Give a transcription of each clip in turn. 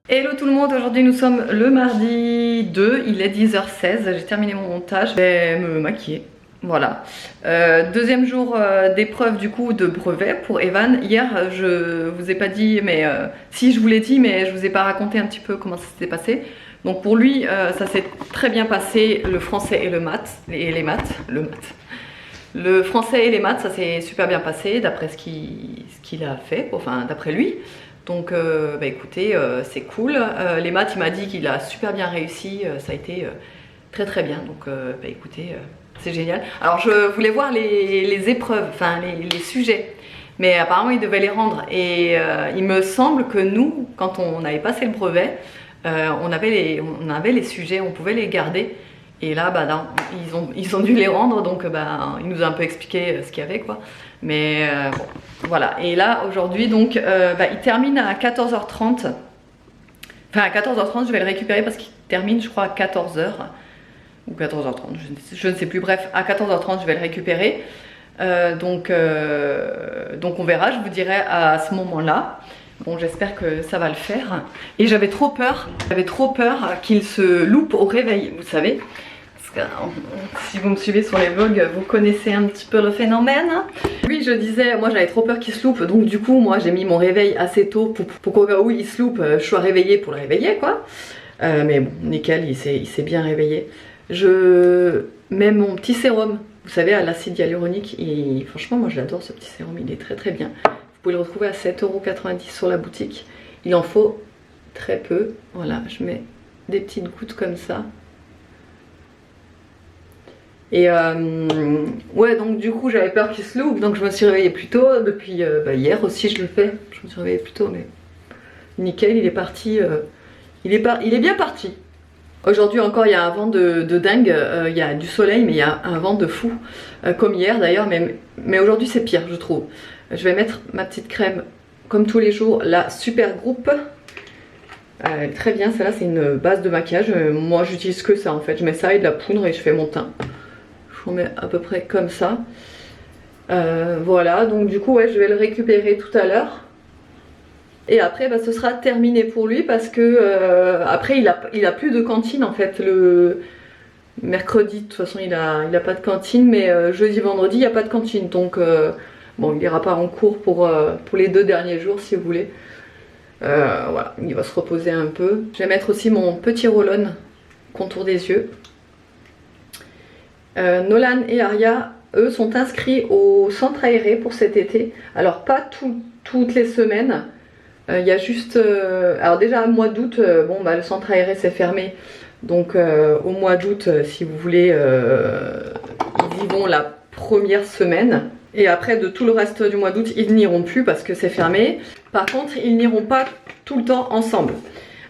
Hello tout le monde, aujourd'hui nous sommes le mardi 2, il est 10h16, j'ai terminé mon montage, je vais me maquiller, voilà. Deuxième jour d'épreuve du coup de brevet pour Evan. Hier je vous ai pas dit, mais si je vous l'ai dit, mais je vous ai pas raconté un petit peu comment ça s'était passé. Donc pour lui ça s'est très bien passé, le français et le maths, le français et les maths, ça s'est super bien passé d'après ce qu'il a fait, enfin d'après lui. Donc bah écoutez, c'est cool. Les maths, il m'a dit qu'il a super bien réussi, ça a été très très bien. Donc bah écoutez, c'est génial. Alors je voulais voir les épreuves, enfin les sujets, mais apparemment il devait les rendre. Et il me semble que nous, quand on avait passé le brevet, on avait les sujets, on pouvait les garder. Et là, bah non, ils ont dû les rendre, donc bah, il nous a un peu expliqué ce qu'il y avait, quoi. Mais bon, voilà. Et là, aujourd'hui, donc, bah, il termine à 14h30. Enfin, à 14h30, je vais le récupérer parce qu'il termine, je crois, à 14h. Ou 14h30, je ne sais plus. Bref, à 14h30, je vais le récupérer. Donc on verra, je vous dirai à ce moment-là. Bon, j'espère que ça va le faire. Et j'avais trop peur qu'il se loupe au réveil, vous savez. Parce que si vous me suivez sur les vlogs, vous connaissez un petit peu le phénomène. Oui, je disais, moi j'avais trop peur qu'il se loupe. Donc du coup, moi j'ai mis mon réveil assez tôt pour qu'au cas où il se loupe, je sois réveillée pour le réveiller, quoi. Mais bon, nickel, il s'est bien réveillé. Je mets mon petit sérum, vous savez, à l'acide hyaluronique. Et franchement, moi j'adore ce petit sérum, il est très très bien. Vous pouvez le retrouver à 7,90 € sur la boutique. Il en faut très peu. Voilà, je mets des petites gouttes comme ça. Et ouais, donc du coup j'avais peur qu'il se loupe, donc je me suis réveillée plus tôt. Depuis bah, hier aussi je le fais, je me suis réveillée plus tôt, mais nickel, il est parti, il est bien parti. Aujourd'hui encore il y a un vent de dingue, il y a du soleil mais il y a un vent de fou, comme hier d'ailleurs, mais aujourd'hui c'est pire je trouve. Je vais mettre ma petite crème comme tous les jours, la Super Group. Très bien, celle-là c'est une base de maquillage, moi j'utilise que ça en fait, je mets ça et de la poudre et je fais mon teint. Je mets à peu près comme ça. Voilà, donc du coup ouais, je vais le récupérer tout à l'heure. Et après bah, ce sera terminé pour lui parce que après il a plus de cantine en fait. Le mercredi de toute façon il a pas de cantine, mais jeudi vendredi il n'y a pas de cantine. Donc bon, il ira pas en cours pour les 2 derniers jours si vous voulez. Voilà, il va se reposer un peu. Je vais mettre aussi mon petit roll-on contour des yeux. Nolan et Aria, eux, sont inscrits au centre aéré pour cet été. Alors pas toutes les semaines. Il y a juste... alors déjà au mois d'août, bon bah le centre aéré c'est fermé. Donc au mois d'août, si vous voulez, ils y vont la première semaine. Et après de tout le reste du mois d'août, ils n'iront plus parce que c'est fermé. Par contre, ils n'iront pas tout le temps ensemble.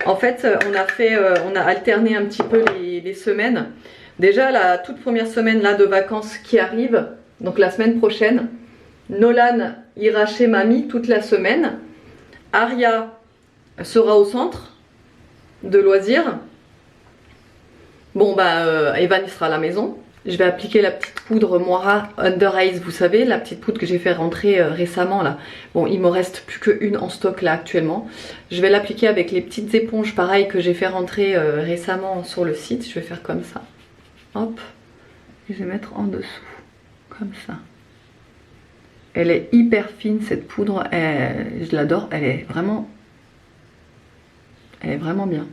En fait, on a alterné un petit peu les semaines. Déjà la toute première semaine là de vacances qui arrive, donc la semaine prochaine, Nolan ira chez mamie toute la semaine. Aria sera au centre de loisirs. Bon bah Evan il sera à la maison. Je vais appliquer la petite poudre Moira Under Eyes, vous savez, la petite poudre que j'ai fait rentrer récemment là. Bon, il me reste plus qu'une en stock là actuellement. Je vais l'appliquer avec les petites éponges pareilles que j'ai fait rentrer récemment sur le site. Je vais faire comme ça. Hop, et je vais mettre en dessous, comme ça. Elle est hyper fine cette poudre, je l'adore, elle est vraiment bien.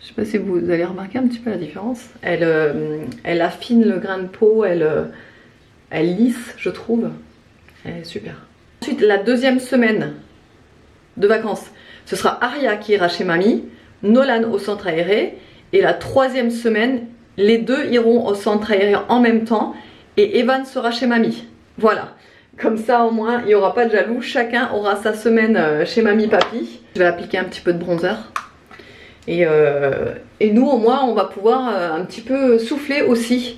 Je sais pas si vous allez remarquer un petit peu la différence. Elle affine le grain de peau, elle lisse, je trouve. Elle est super. Ensuite, la deuxième semaine de vacances, ce sera Aria qui ira chez mamie. Nolan au centre aéré, et la troisième semaine les deux iront au centre aéré en même temps et Evan sera chez mamie. Voilà, comme ça au moins il n'y aura pas de jaloux, chacun aura sa semaine chez mamie papy. Je vais appliquer un petit peu de bronzer et nous au moins on va pouvoir un petit peu souffler aussi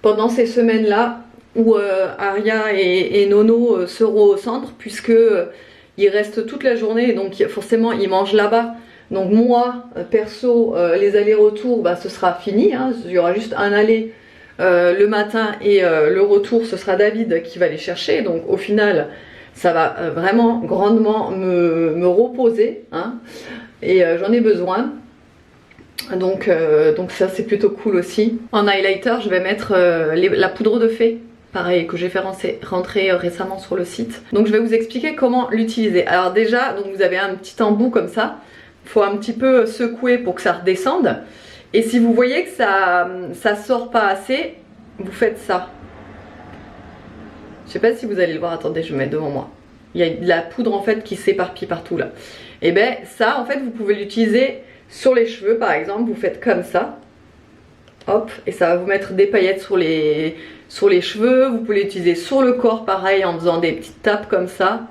pendant ces semaines là où Aria et Nono seront au centre, puisque ils restent toute la journée, donc forcément ils mangent là-bas. Donc moi, perso, les allers-retours, bah, ce sera fini, hein. Il y aura juste un aller le matin et le retour, ce sera David qui va les chercher. Donc au final, Ça va vraiment grandement me reposer, hein, et j'en ai besoin. Donc ça c'est plutôt cool aussi. En highlighter, je vais mettre la poudre de fée. Pareil, que j'ai fait rentrer récemment sur le site. Donc je vais vous expliquer comment l'utiliser. Alors déjà, donc vous avez un petit embout comme ça. Il faut un petit peu secouer pour que ça redescende. Et si vous voyez que ça sort pas assez, vous faites ça. Je sais pas si vous allez le voir, attendez, je vais mettre devant moi. Il y a de la poudre en fait qui s'éparpille partout là. Et ben ça en fait vous pouvez l'utiliser sur les cheveux par exemple, vous faites comme ça. Hop, et ça va vous mettre des paillettes sur les cheveux. Vous pouvez l'utiliser sur le corps pareil en faisant des petites tapes comme ça.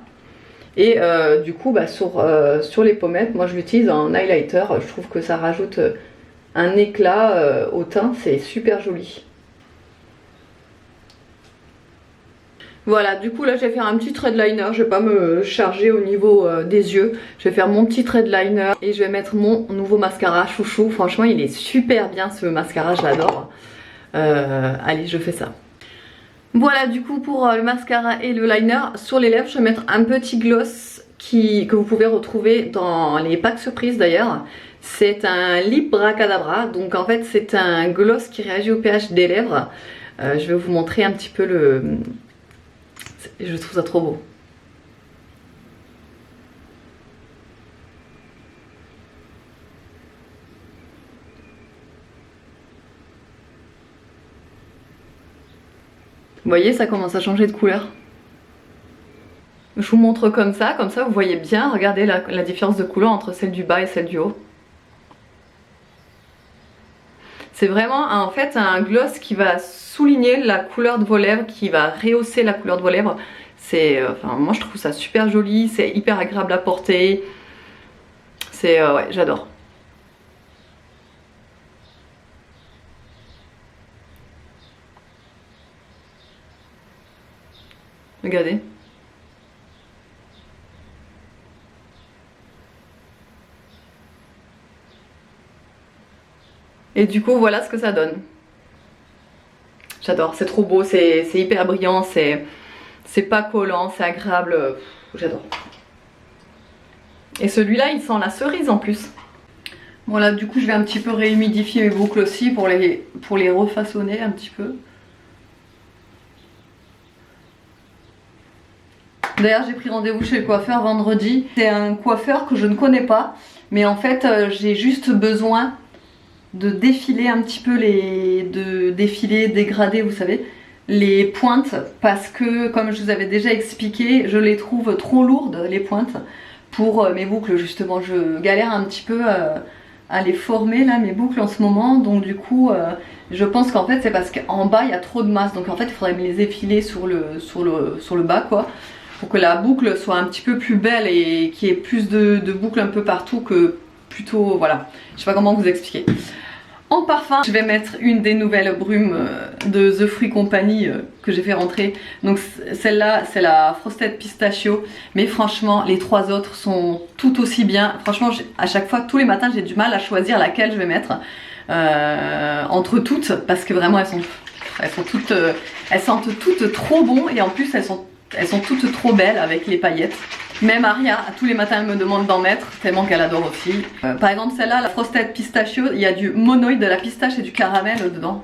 Et du coup bah, sur les pommettes, moi je l'utilise en highlighter. Je trouve que ça rajoute un éclat au teint, c'est super joli. Voilà, du coup là je vais faire un petit thread liner, je vais pas me charger au niveau des yeux. Je vais faire mon petit thread liner et je vais mettre mon nouveau mascara chouchou. Franchement il est super bien ce mascara, je l'adore. Allez, je fais ça. Voilà, du coup pour le mascara et le liner, sur les lèvres je vais mettre un petit gloss que vous pouvez retrouver dans les packs surprises d'ailleurs. C'est un Lip Bracadabra, donc en fait c'est un gloss qui réagit au pH des lèvres. Je vais vous montrer un petit peu le... Je trouve ça trop beau. Vous voyez, ça commence à changer de couleur. Je vous montre comme ça vous voyez bien, regardez la différence de couleur entre celle du bas et celle du haut. C'est vraiment en fait un gloss qui va souligner la couleur de vos lèvres, qui va rehausser la couleur de vos lèvres. Enfin, moi je trouve ça super joli, c'est hyper agréable à porter. Ouais, j'adore. Regardez. Et du coup voilà ce que ça donne. J'adore, c'est trop beau, c'est hyper brillant, c'est pas collant, c'est agréable, j'adore. Et celui-là il sent la cerise en plus. Voilà, du coup je vais un petit peu réhumidifier mes boucles aussi pour les refaçonner un petit peu. D'ailleurs j'ai pris rendez-vous chez le coiffeur vendredi. C'est un coiffeur que je ne connais pas, mais en fait j'ai juste besoin de défiler un petit peu dégrader, vous savez, les pointes, parce que comme je vous avais déjà expliqué, je les trouve trop lourdes les pointes pour mes boucles justement. Je galère un petit peu à les former là, mes boucles en ce moment, donc du coup je pense qu'en fait c'est parce qu'en bas il y a trop de masse, donc en fait il faudrait me les effiler sur le bas quoi, pour que la boucle soit un petit peu plus belle et qu'il y ait plus de boucles un peu partout que plutôt, voilà, je sais pas comment vous expliquer. En parfum, je vais mettre une des nouvelles brumes de The Fruit Company que j'ai fait rentrer. Donc celle-là, c'est la Frosted Pistachio. Mais franchement, les trois autres sont tout aussi bien. Franchement, à chaque fois, tous les matins, j'ai du mal à choisir laquelle je vais mettre entre toutes. Parce que vraiment, elles sentent toutes trop bon. Et en plus, elles sont toutes trop belles avec les paillettes. Même Aria, tous les matins elle me demande d'en mettre, tellement qu'elle adore aussi. Par exemple celle-là, la Frosted Pistachio, il y a du monoïde, de la pistache et du caramel dedans.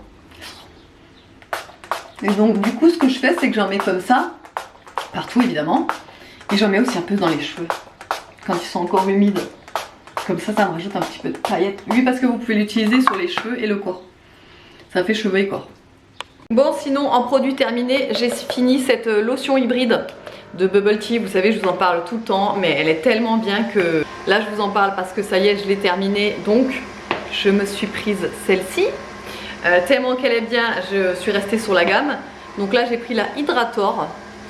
Et donc du coup ce que je fais c'est que j'en mets comme ça, partout évidemment. Et j'en mets aussi un peu dans les cheveux, quand ils sont encore humides. Comme ça, ça me rajoute un petit peu de paillettes. Oui, parce que vous pouvez l'utiliser sur les cheveux et le corps. Ça fait cheveux et corps. Bon, sinon en produit terminé, j'ai fini cette lotion hybride de Bubble Tea. Vous savez, je vous en parle tout le temps, mais elle est tellement bien que là je vous en parle parce que ça y est, je l'ai terminée. Donc je me suis prise celle-ci. Tellement qu'elle est bien, je suis restée sur la gamme. Donc là j'ai pris la Hydrator.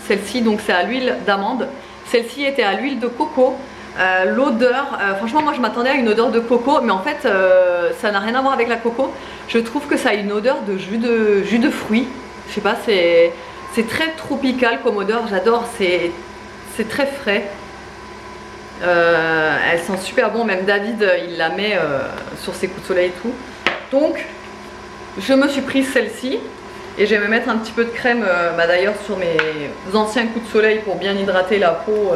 Celle-ci, donc c'est à l'huile d'amande. Celle-ci était à l'huile de coco. L'odeur, franchement moi je m'attendais à une odeur de coco, mais en fait ça n'a rien à voir avec la coco. Je trouve que ça a une odeur de jus de fruits. Je sais pas, c'est très tropical comme odeur, j'adore, c'est très frais. Elle sent super bon, même David il la met sur ses coups de soleil et tout. Donc je me suis prise celle-ci Et je vais me mettre un petit peu de crème d'ailleurs sur mes anciens coups de soleil pour bien hydrater la peau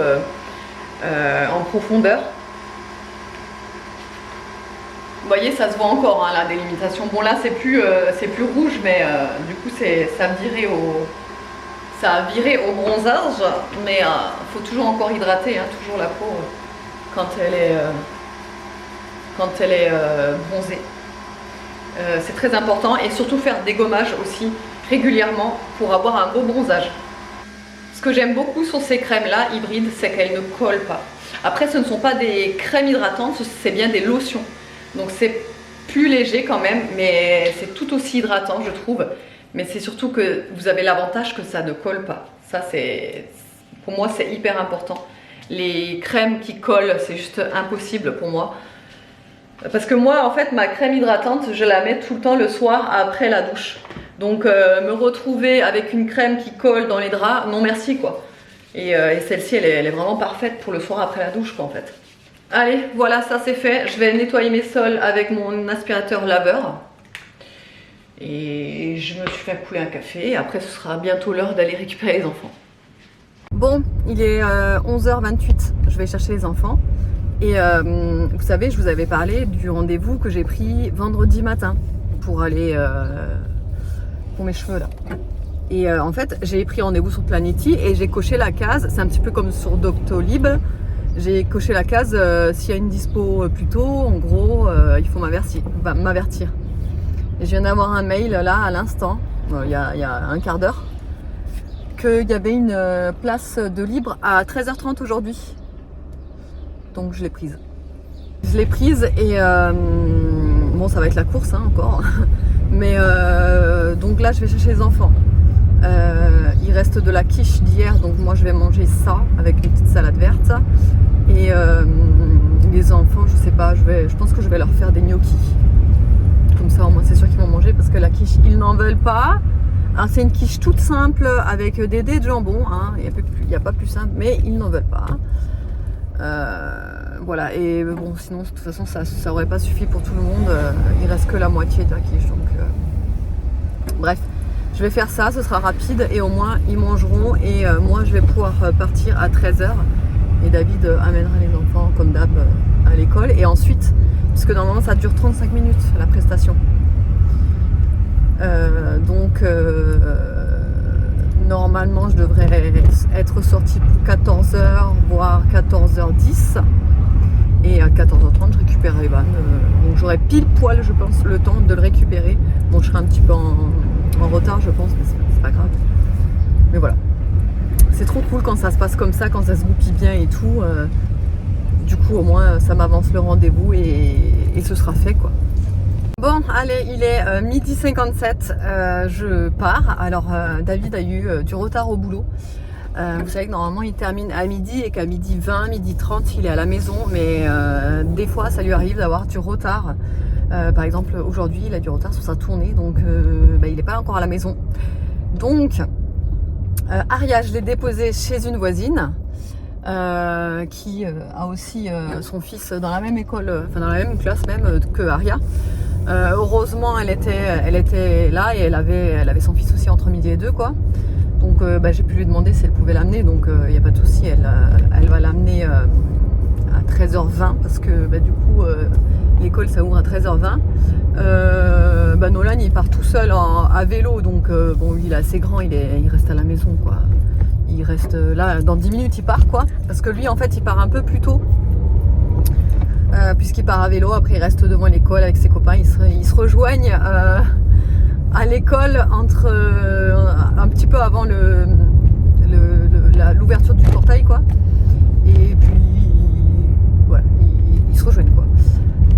en profondeur. Vous voyez, ça se voit encore hein, la délimitation. Bon là c'est plus rouge, mais du coup ça a viré au bronzage, mais faut toujours encore hydrater hein, toujours la peau quand elle est bronzée. C'est très important, et surtout faire des gommages aussi régulièrement pour avoir un beau bronzage. Ce que j'aime beaucoup sur ces crèmes là hybrides, c'est qu'elles ne collent pas. Après ce ne sont pas des crèmes hydratantes, c'est bien des lotions. Donc c'est plus léger quand même, mais c'est tout aussi hydratant je trouve. Mais c'est surtout que vous avez l'avantage que ça ne colle pas. Ça c'est, pour moi c'est hyper important. Les crèmes qui collent, c'est juste impossible pour moi. Parce que moi en fait ma crème hydratante, je la mets tout le temps le soir après la douche. Donc me retrouver avec une crème qui colle dans les draps, non merci quoi. Et celle-ci elle est vraiment parfaite pour le soir après la douche quoi en fait. Allez, voilà, ça c'est fait. Je vais nettoyer mes sols avec mon aspirateur laveur. Et je me suis fait couler un café. Et après, ce sera bientôt l'heure d'aller récupérer les enfants. Bon, il est 11h28. Je vais chercher les enfants. Et vous savez, je vous avais parlé du rendez-vous que j'ai pris vendredi matin pour aller pour mes cheveux là. Et en fait, j'ai pris rendez-vous sur Planety et j'ai coché la case. C'est un petit peu comme sur Doctolib. J'ai coché la case s'il y a une dispo plus tôt, en gros, il faut m'avertir. Et je viens d'avoir un mail là à l'instant, il y a un quart d'heure, qu'il y avait une place de libre à 13h30 aujourd'hui. Donc je l'ai prise. Je l'ai prise et bon, ça va être la course hein, encore. Mais donc là, je vais chercher les enfants. Il reste de la quiche d'hier, donc moi je vais manger ça avec une petite salade verte. Et les enfants, je sais pas, je pense que je vais leur faire des gnocchis. Comme ça au moins c'est sûr qu'ils vont manger, parce que la quiche ils n'en veulent pas. Alors c'est une quiche toute simple avec des dés de jambon, hein. Il n'y a pas plus simple, mais ils n'en veulent pas. Voilà, et bon sinon de toute façon ça aurait pas suffi pour tout le monde. Il reste que la moitié de la quiche, donc bref. Je vais faire ça, ce sera rapide et au moins ils mangeront et moi je vais pouvoir partir à 13h et David amènera les enfants comme d'hab à l'école et ensuite, puisque normalement ça dure 35 minutes la prestation, donc normalement je devrais être sortie pour 14h voire 14h10 et à 14h30 je récupère Evan, donc j'aurai pile poil je pense le temps de le récupérer. Bon, je serai un petit peu en retard je pense, mais c'est pas grave, mais voilà, c'est trop cool quand ça se passe comme ça, quand ça se goupille bien et tout. Du coup au moins ça m'avance le rendez-vous et ce sera fait quoi. Bon allez, il est 12h57, je pars. Alors David a eu du retard au boulot. Vous savez que normalement il termine à midi et qu'à midi 20, midi 30 il est à la maison, mais des fois ça lui arrive d'avoir du retard. Par exemple aujourd'hui il a du retard sur sa tournée, donc il n'est pas encore à la maison. Donc Aria, je l'ai déposé chez une voisine qui a aussi son fils dans la même école, enfin dans la même classe même que Aria. Heureusement elle était là et elle avait son fils aussi entre midi et 2 quoi. Donc j'ai pu lui demander si elle pouvait l'amener, donc il n'y a pas de souci, elle va l'amener à 13h20 parce que du coup l'école ça ouvre à 13h20. Nolan il part tout seul à vélo, donc bon il est assez grand, il reste à la maison quoi. Il reste là, dans 10 minutes il part quoi, parce que lui en fait il part un peu plus tôt puisqu'il part à vélo. Après il reste devant l'école avec ses copains, ils se rejoignent à l'école entre un petit peu avant l'ouverture du portail quoi, et puis voilà, ils se rejoignent quoi.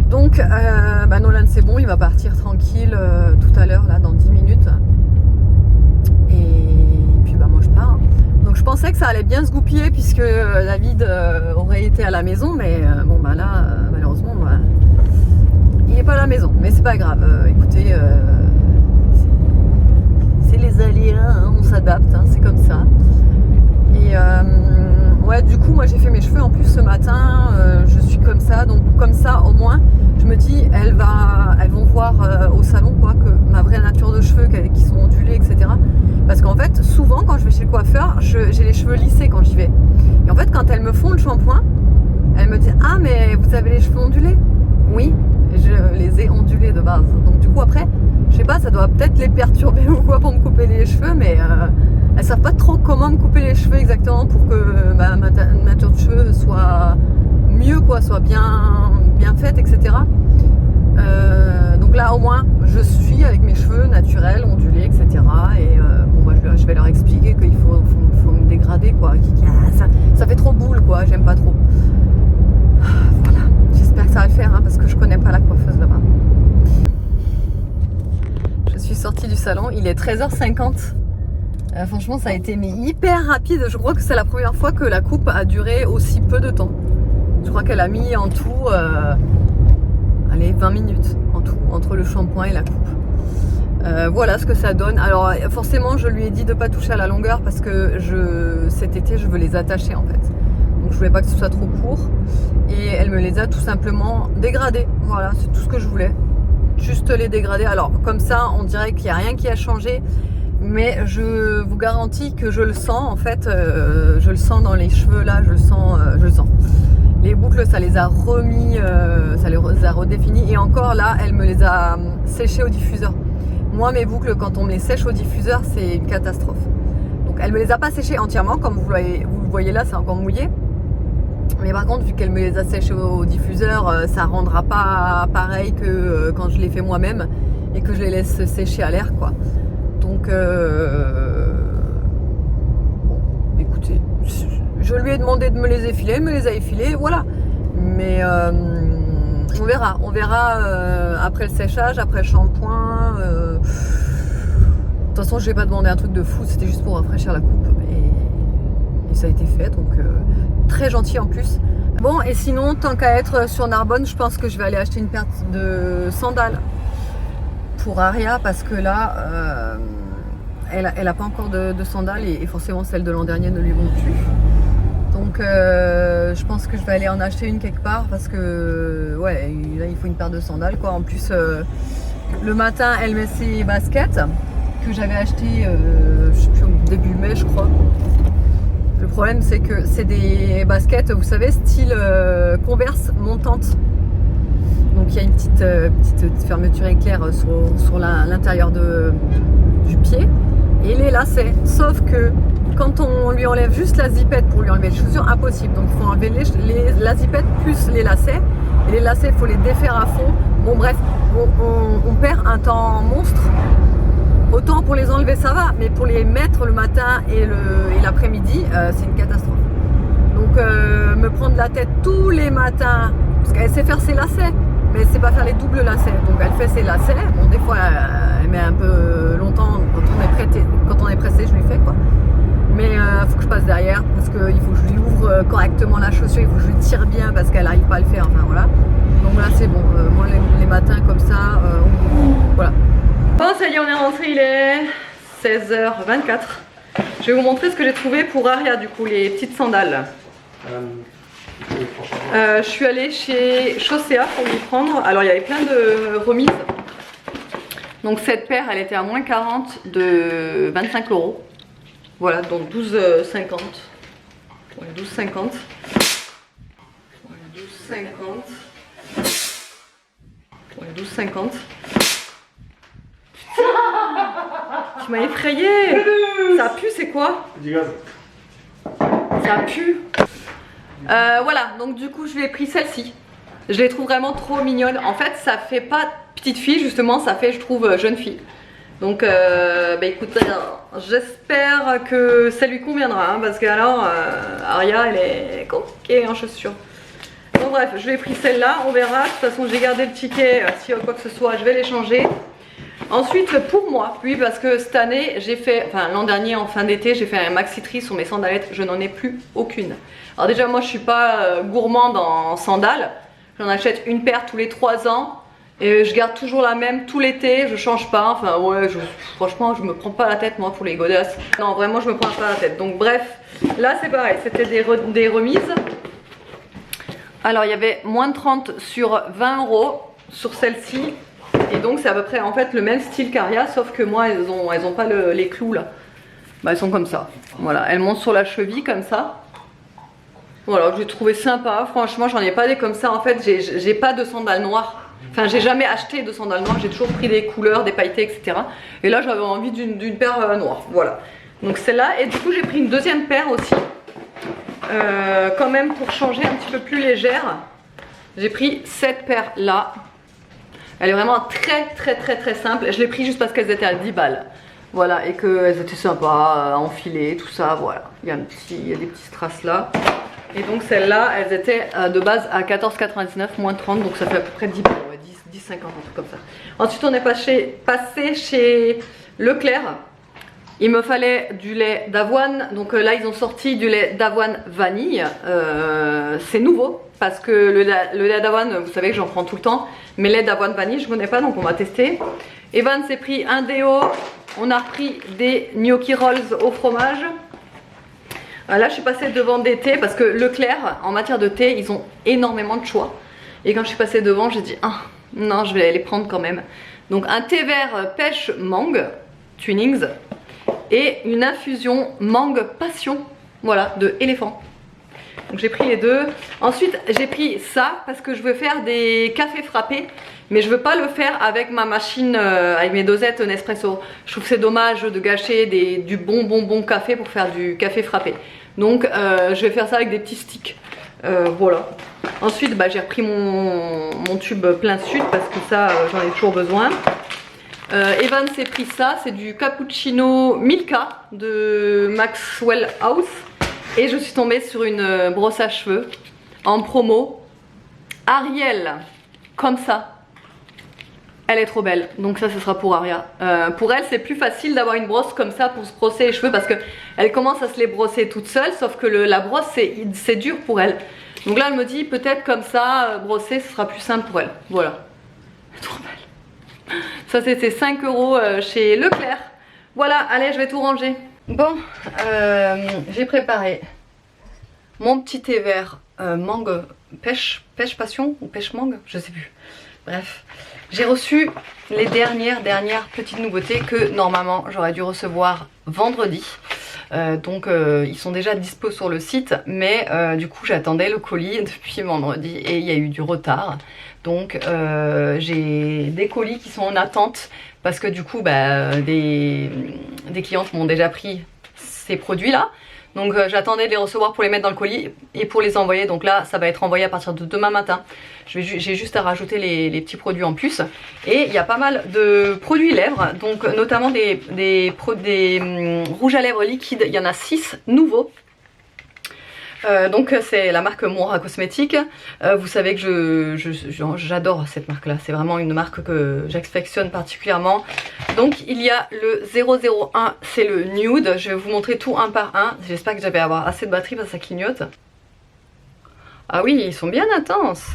Donc Nolan c'est bon, il va partir tranquille tout à l'heure là dans 10 minutes et puis moi je pars. Donc je pensais que ça allait bien se goupiller puisque David aurait été à la maison, mais là malheureusement il n'est pas à la maison, mais c'est pas grave. Écoutez, c'est les aléas, hein, on s'adapte, hein, c'est comme ça. Et ouais, du coup moi j'ai fait mes cheveux en plus ce matin, je suis comme ça, donc comme ça au moins je me dis elles vont voir au salon quoi que ma vraie nature de cheveux qui sont ondulés, etc. Parce qu'en fait, souvent quand je vais chez le coiffeur, j'ai les cheveux lissés quand j'y vais. Et en fait, quand elles me font le shampoing, elles me disent: ah, mais vous avez les cheveux ondulés? Oui, je les ai ondulés de base. Donc du coup après, je sais pas, ça doit peut-être les perturber ou quoi pour me couper les cheveux, mais elles savent pas trop comment me couper les cheveux exactement pour que ma nature de cheveux soit mieux, quoi, soit bien faite, etc. Donc là au moins je suis avec mes cheveux naturels, ondulés, etc. Et bon, bah, je vais leur expliquer qu'il faut me dégrader, quoi. Ça fait trop boule, quoi, j'aime pas trop. Voilà, j'espère que ça va le faire, hein, parce que je connais pas la coiffeuse là-bas. Je suis sortie du salon, il est 13h50. Franchement, ça a été hyper rapide. Je crois que c'est la première fois que la coupe a duré aussi peu de temps. Je crois qu'elle a mis en tout, allez, 20 minutes en tout, entre le shampoing et la coupe. Voilà ce que ça donne. Alors forcément, je lui ai dit de ne pas toucher à la longueur parce que cet été, je veux les attacher en fait. Donc je voulais pas que ce soit trop court. Et elle me les a tout simplement dégradés. Voilà, c'est tout ce que je voulais. Juste les dégrader. Alors comme ça, on dirait qu'il n'y a rien qui a changé. Mais je vous garantis que je le sens en fait. Je le sens dans les cheveux là, je le sens. Les boucles, ça les a remis, ça les a redéfinis. Et encore là, elle me les a séchées au diffuseur. Moi, mes boucles, quand on me les sèche au diffuseur, c'est une catastrophe. Donc elle me les a pas séchées entièrement, comme vous le voyez là, c'est encore mouillé. Mais par contre, vu qu'elle me les a séchées au diffuseur, ça rendra pas pareil que quand je les fais moi-même et que je les laisse sécher à l'air, quoi. Donc, bon, écoutez, je lui ai demandé de me les effiler, elle me les a effilés, voilà. Mais on verra après le séchage, après le shampoing. De toute façon, je n'ai pas demandé un truc de fou, c'était juste pour rafraîchir la coupe. Et ça a été fait, donc très gentil en plus. Bon, et sinon, tant qu'à être sur Narbonne, je pense que je vais aller acheter une paire de sandales pour Aria, parce que là, elle a pas encore de sandales et forcément celles de l'an dernier ne lui vont plus. Donc je pense que je vais aller en acheter une quelque part parce que ouais, là il faut une paire de sandales, quoi. En plus le matin elle met ses baskets que j'avais achetées je sais plus, au début mai je crois. Le problème c'est que c'est des baskets, vous savez, style Converse montante. Donc il y a une petite fermeture éclair sur l'intérieur du pied et les lacets. Sauf que quand on lui enlève juste la zipette pour lui enlever les chaussures, impossible. Donc il faut enlever la zipette plus les lacets. Et les lacets, il faut les défaire à fond. Bon bref, on perd un temps monstre. Autant pour les enlever ça va, mais pour les mettre le matin et l'après-midi, c'est une catastrophe. Donc me prendre la tête tous les matins, parce qu'elle sait faire ses lacets, mais elle sait pas faire les doubles lacets. Donc elle fait ses lacets. Bon, des fois elle met un peu longtemps quand on est pressé, je lui fais, quoi. Mais il faut que je passe derrière parce qu'il faut que je lui ouvre correctement la chaussure, il faut que je lui tire bien parce qu'elle n'arrive pas à le faire, enfin voilà. Donc là c'est bon, moi les matins comme ça, voilà. Bon, ça y est, on est rentré, il est 16h24. Je vais vous montrer ce que j'ai trouvé pour Aria, du coup, les petites sandales. Je suis allée chez Chaussea pour lui prendre. Alors il y avait plein de remises. Donc cette paire elle était à moins 40 de 25 €. Voilà, donc 12,50. Ouais, 12,50. Ouais, 12,50. Ouais, 12,50. Tu m'as effrayé. Ça pue, c'est quoi? Du gaz. Ça pue. Voilà, donc du coup je lui ai pris celle-ci. Je les trouve vraiment trop mignonnes. En fait ça fait pas petite fille justement, ça fait je trouve jeune fille. Donc bah écoutez, j'espère que ça lui conviendra, hein, parce que alors Aria elle est compliquée en chaussures. Donc bref, je lui ai pris celle-là, on verra. De toute façon j'ai gardé le ticket, s'il y a quoi que ce soit je vais les changer. Ensuite pour moi, oui, parce que cette année j'ai fait, enfin l'an dernier en fin d'été j'ai fait un maxi tri sur mes sandalettes, je n'en ai plus aucune. Alors déjà moi je suis pas gourmande en sandales, j'en achète une paire tous les 3 ans et je garde toujours la même tout l'été, je change pas, enfin ouais, franchement je me prends pas la tête moi pour les godasses. Non vraiment je me prends pas la tête, donc bref, là c'est pareil, c'était des remises. Alors il y avait moins de 30 sur 20 € sur celle-ci. Et donc c'est à peu près en fait le même style qu'Aria, sauf que moi elles ont pas les clous là. Bah, elles sont comme ça. Voilà, elles montent sur la cheville comme ça. Voilà, j'ai trouvé sympa. Franchement, j'en ai pas des comme ça. En fait, j'ai pas de sandales noires. Enfin, j'ai jamais acheté de sandales noires. J'ai toujours pris des couleurs, des pailletés, etc. Et là, j'avais envie d'une paire noire. Voilà. Donc celle-là. Et du coup, j'ai pris une deuxième paire aussi. Quand même pour changer un petit peu plus légère. J'ai pris cette paire là. Elle est vraiment très simple. Je l'ai pris juste parce qu'elles étaient à 10 balles. Voilà, et qu'elles étaient sympas à enfiler, tout ça. Voilà. Il y a des petits strass là. Et donc celles-là, elles étaient de base à 14,99 moins 30, donc ça fait à peu près 10 balles, ouais, 10,50, un truc comme ça. Ensuite on est passé chez Leclerc. Il me fallait du lait d'avoine, donc là ils ont sorti du lait d'avoine vanille. C'est nouveau, parce que le lait d'avoine, vous savez que j'en prends tout le temps, mais lait d'avoine vanille je ne connais pas, donc on va tester. Evan s'est pris un déo, on a repris des gnocchi rolls au fromage. Là je suis passée devant des thés parce que Leclerc en matière de thé ils ont énormément de choix. Et quand je suis passée devant j'ai dit ah non je vais les prendre quand même. Donc un thé vert pêche mangue, Twinings, et une infusion mangue passion, voilà, de éléphant. Donc j'ai pris les deux. Ensuite j'ai pris ça parce que je veux faire des cafés frappés. Mais je veux pas le faire avec ma machine, avec mes dosettes Nespresso. Je trouve que c'est dommage de gâcher du bon café pour faire du café frappé. Donc je vais faire ça avec des petits sticks. Voilà. Ensuite bah, j'ai repris mon tube plein sud parce que ça j'en ai toujours besoin. Evan s'est pris ça, c'est du cappuccino Milka de Maxwell House. Et je suis tombée sur une brosse à cheveux en promo. Ariel, comme ça. Elle est trop belle, donc ça ce sera pour Aria. Pour elle c'est plus facile d'avoir une brosse comme ça pour se brosser les cheveux parce qu'elle commence à se les brosser toute seule, sauf que la brosse c'est dur pour elle. Donc là elle me dit peut-être comme ça brosser ce sera plus simple pour elle. Voilà, trop belle. Ça c'était 5 € chez Leclerc. Voilà, allez je vais tout ranger. Bon, j'ai préparé mon petit thé vert mangue pêche passion ou pêche mangue, je sais plus. Bref, j'ai reçu les dernières petites nouveautés que normalement j'aurais dû recevoir vendredi. Donc ils sont déjà dispo sur le site, mais du coup j'attendais le colis depuis vendredi et il y a eu du retard. Donc j'ai des colis qui sont en attente parce que du coup bah, des clientes m'ont déjà pris ces produits là. Donc j'attendais de les recevoir pour les mettre dans le colis et pour les envoyer. Donc là ça va être envoyé à partir de demain matin. J'ai juste à rajouter les petits produits en plus. Et il y a pas mal de produits lèvres. Donc notamment des rouges à lèvres liquides. Il y en a 6 nouveaux. Donc c'est la marque Moira Cosmétiques. Vous savez que j'adore cette marque là, c'est vraiment une marque que j'affectionne particulièrement. Donc il y a le 001, c'est le nude. Je vais vous montrer tout un par un. J'espère que je vais avoir assez de batterie parce que ça clignote. Ah oui, ils sont bien intenses.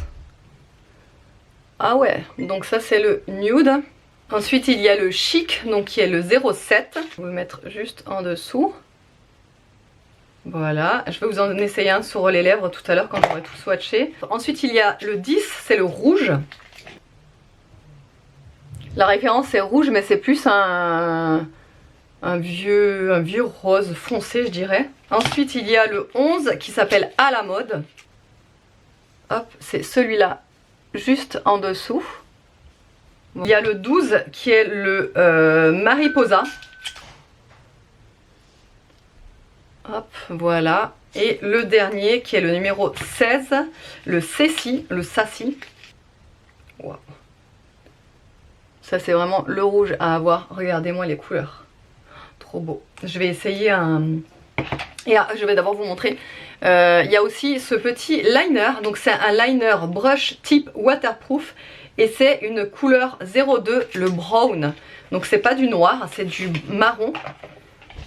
Ah ouais, donc ça c'est le nude. Ensuite il y a le chic, donc qui est le 07. Je vais vous mettre juste en dessous. Voilà, je vais vous en essayer un sur les lèvres tout à l'heure quand j'aurai tout swatché. Ensuite il y a le 10, c'est le rouge. La référence c'est rouge mais c'est plus un vieux rose foncé je dirais. Ensuite il y a le 11 qui s'appelle À la mode. Hop, c'est celui-là juste en dessous. Il y a le 12 qui est le Mariposa. Hop, voilà. Et le dernier qui est le numéro 16, le Sassy, Wow. Ça c'est vraiment le rouge à avoir. Regardez-moi les couleurs. Trop beau. Je vais essayer un... Et je vais d'abord vous montrer. Il y a aussi ce petit liner. Donc c'est un liner brush type waterproof. Et c'est une couleur 02, le brown. Donc c'est pas du noir, c'est du marron.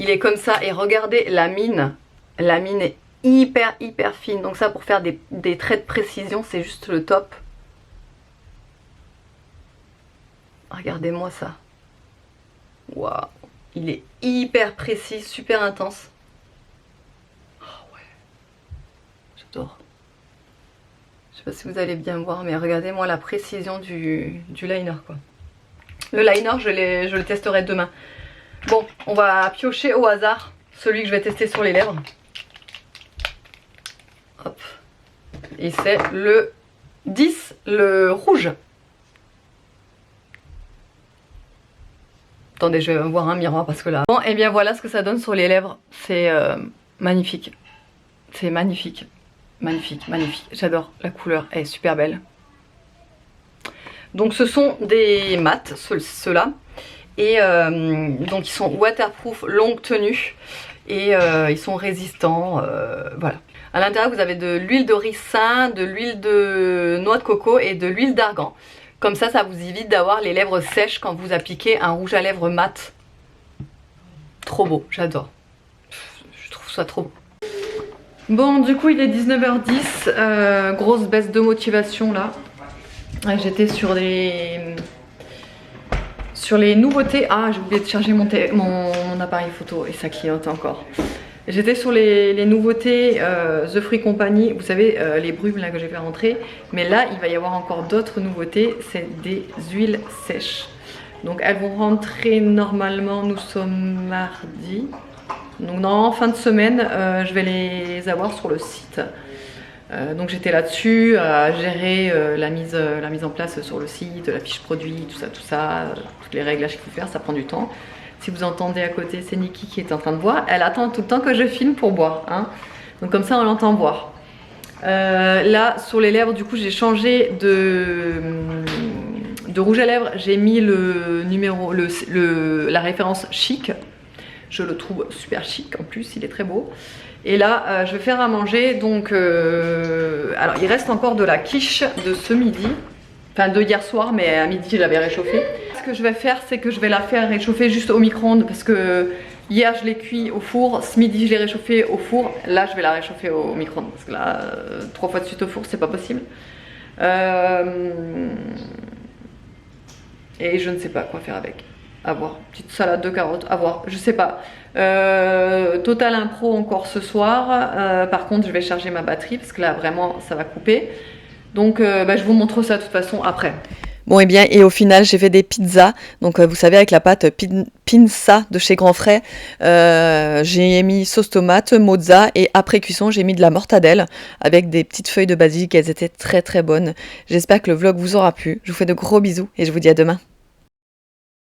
Il est comme ça et regardez la mine. La mine est hyper fine. Donc ça pour faire des traits de précision c'est juste le top. Regardez-moi ça. Waouh. Il est hyper précis, super intense. Oh ouais. J'adore. Je sais pas si vous allez bien voir mais regardez-moi la précision du liner quoi. Le liner, je le testerai demain. Bon, on va piocher au hasard celui que je vais tester sur les lèvres. Hop. Et c'est le 10, le rouge. Attendez, je vais voir un miroir parce que là... Bon, et bien voilà ce que ça donne sur les lèvres. C'est magnifique. C'est magnifique. Magnifique, magnifique. J'adore. La couleur est super belle. Donc ce sont des mats, ceux-là. Et donc ils sont waterproof, longue tenue. Et ils sont résistants. Voilà. À l'intérieur, vous avez de l'huile de ricin, de l'huile de noix de coco et de l'huile d'argan. Comme ça vous évite d'avoir les lèvres sèches quand vous appliquez un rouge à lèvres mat. Trop beau, j'adore. Je trouve ça trop beau. Bon, du coup, il est 19h10. Grosse baisse de motivation là. J'étais sur les nouveautés. Ah, j'ai oublié de charger mon appareil photo et ça clignote encore. J'étais sur les nouveautés The Free Company, vous savez, les brumes là que j'ai fait rentrer. Mais là, il va y avoir encore d'autres nouveautés, c'est des huiles sèches. Donc elles vont rentrer normalement, nous sommes mardi. Donc normalement, en fin de semaine, je vais les avoir sur le site. Donc j'étais là-dessus à gérer la mise en place sur le site, la fiche produit, tout ça, toutes les réglages qu'il faut faire, ça prend du temps. Si vous entendez à côté, c'est Niki qui est en train de boire. Elle attend tout le temps que je filme pour boire. Hein. Donc comme ça, on l'entend boire. Là, sur les lèvres, du coup, j'ai changé de rouge à lèvres. J'ai mis la référence chic. Je le trouve super chic en plus, il est très beau. Et là, je vais faire à manger. Donc, alors, il reste encore de la quiche de ce midi. Enfin, de hier soir, mais à midi, je l'avais réchauffée. Ce que je vais faire, c'est que je vais la faire réchauffer juste au micro-ondes parce que hier, je l'ai cuit au four. Ce midi, je l'ai réchauffée au four. Là, je vais la réchauffer au micro-ondes parce que là, 3 fois de suite au four, c'est pas possible. Et je ne sais pas quoi faire avec. À voir. Petite salade de carottes, à voir. Je sais pas. Total impro encore ce soir. Par contre, je vais charger ma batterie parce que là, vraiment, ça va couper. Donc je vous montre ça de toute façon après. Bon et bien, et au final j'ai fait des pizzas, donc vous savez avec la pâte pinza de chez Grand Frais, j'ai mis sauce tomate, mozza et après cuisson j'ai mis de la mortadelle avec des petites feuilles de basilic, elles étaient très très bonnes. J'espère que le vlog vous aura plu, je vous fais de gros bisous et je vous dis à demain.